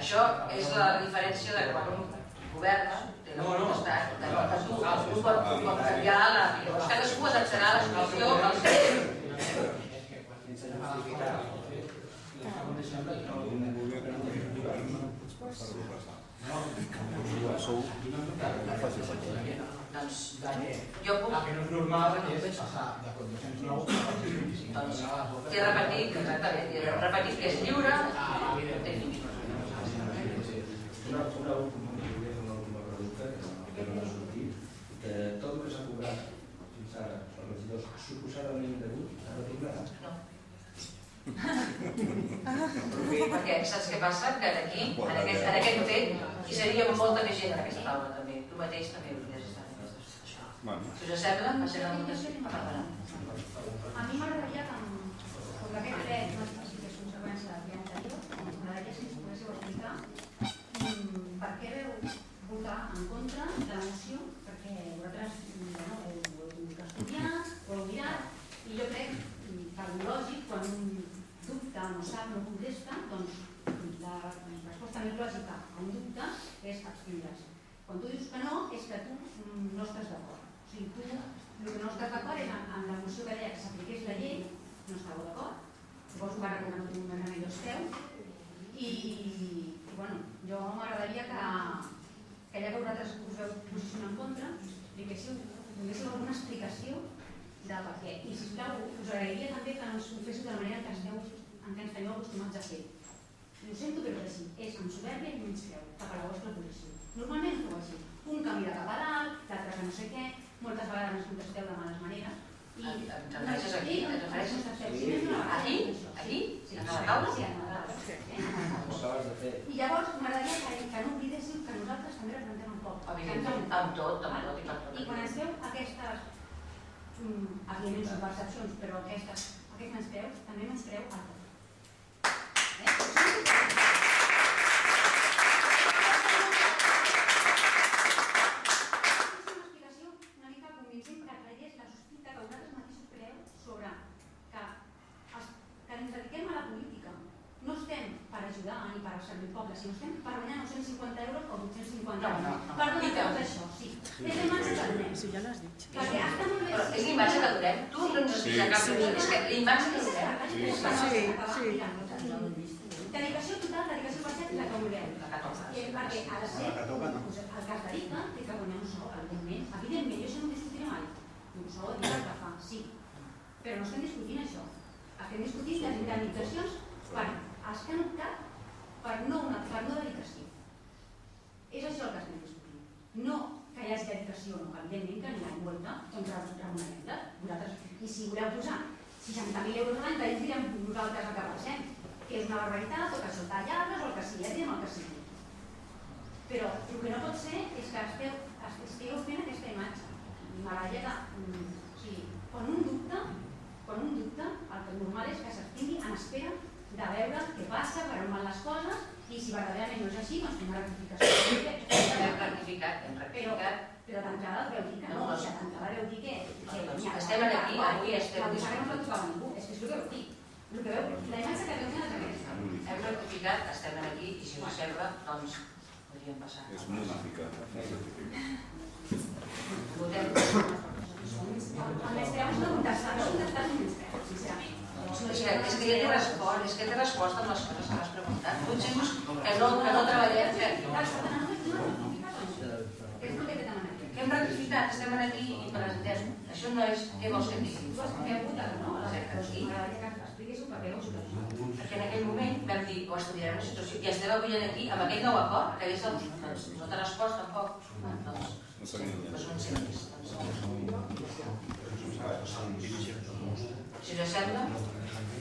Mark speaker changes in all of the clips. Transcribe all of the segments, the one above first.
Speaker 1: Això és la diferència de quan un governa, té la potestat, que tu pot canviar la... Cadascú adaptarà la situació als seus. Doncs jo puc...
Speaker 2: El que no és normal és passar de condicions nous a condicions 25.
Speaker 1: T'he repetit, exactament, t'he repetit que és lliure.
Speaker 3: Una última pregunta que no ha sortit. Tot el que s'ha cobrat fins ara els regidors suposadament degut a retornar?
Speaker 1: No. Perquè saps què passa? Que aquí, en aquest fet, hi seria molta més gent en aquesta taula també. Tu mateix també hauries d'estar en aquesta situació. Si us sembla, passem a la votació i parlarem.
Speaker 4: A mi m'agradaria que, com que aquest ple no és conseqüència del ple anterior, m'agradaria si ens poguéssiu explicar per què veu votar en contra de la moció, perquè vosaltres heu estudiat, ho heu mirat, i jo crec que el lògic, quan un dubta, no sap, no contesta, doncs la resposta més lògica a un dubte és abstindre-se. Quan tu dius que no, és que tu no estàs d'acord. O sigui, tu el que no estàs d'acord és en la moció que deia que s'apliqués la llei, no estàveu d'acord, suposo que ara que no tinc un moment i esteu, i bueno, jo m'agradaria que ja que vosaltres us veu posicionar en contra, donéssim alguna explicació de per què. I sisplau, us agrairia també que ens ho féssiu de la manera en què ens teniu acostumats a fer. Ho sento, però que sí, és amb soberbia i menyspreu cap a la vostra posició. Normalment ho feu així. Un que mira cap a dalt, l'altre que no sé què, moltes vegades ens contesteu de males maneres.
Speaker 1: Et refereixes aquí? Et refereixes aquí? Aquí? A la taula?
Speaker 4: Sí, a la taula. I llavors m'agradaria que no oblidéssiu que nosaltres també representem un poble.
Speaker 1: Amb tot i per tot.
Speaker 4: I quan ens veu aquestes, evidentment són percepcions, però aquests menyspreus també menyspreu el poble. Ni per servir el poble, si no estem per guanyar 950 euros o 850 euros. Perdó, tot això, sí. És l'imatge que donem.
Speaker 5: Si ja l'has dit.
Speaker 4: Perquè està molt bé...
Speaker 1: Però és l'imatge que donem. Tu no ens explica cap cosa. És que l'imatge que donem... Dedicació total, dedicació parcial i la que vulgueu. Perquè ha de ser... El que es dedica té que guanyar un sou, evidentment. Evidentment, jo això no ho discutiré mai. Un sou de dia que fa, sí. Però no estem discutint això. Estem discutint les indemnitzacions per als que han optat per no dedicació. És això el que estem discutint. No que hi hagi dedicació, no, que evidentment que n'hi ha molta, doncs remunerem-la. I si voleu posar 60.000 euros a l'any, ens direm nosaltres el que pensem, que és una barbaritat, o que són tallables, o el que sigui, ja direm el que sigui. Però el que no pot ser és que estigueu fent aquesta imatge. M'agradaria que, quan un dubta, el que normal és que s'estigui en espera de veure què passa, per on van les coses, i si verdaderament no és així, doncs fem una rectificació. Hem rectificat.
Speaker 4: Però d'entrada veu dir que no, d'entrada veu dir que...
Speaker 1: Estem aquí, avui estem
Speaker 4: discutint. No tocava ningú, és que és el que veu dir. La imatge que veu dir és aquesta.
Speaker 1: Hem rectificat, estem aquí, i si us sembla, doncs podríem passar.
Speaker 6: És modificar.
Speaker 1: Votem.
Speaker 4: El menyspreu és no contestar, sincerament.
Speaker 1: És que ja té resposta amb les coses que m'has preguntat. Potser dius que no treballem. Que hem rectificat, estem aquí i presentem. Això no és... Què vols que digui?
Speaker 4: Heu votat, no?
Speaker 1: Perquè en aquell moment vam dir o estudiarem la situació i estem avui aquí amb aquest nou acord que hagués no té resposta tampoc. Doncs no sé si us sembla,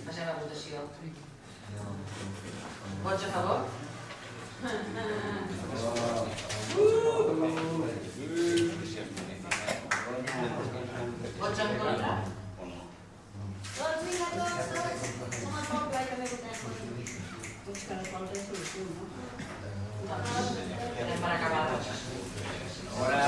Speaker 1: passem a votació. Vots a favor? Vots en contra?
Speaker 4: Doncs vinga, tots, som el poble, jo m'he votat.
Speaker 5: Doncs que no pot tenir solució, no?
Speaker 1: Anem per acabar.
Speaker 5: Molt bé.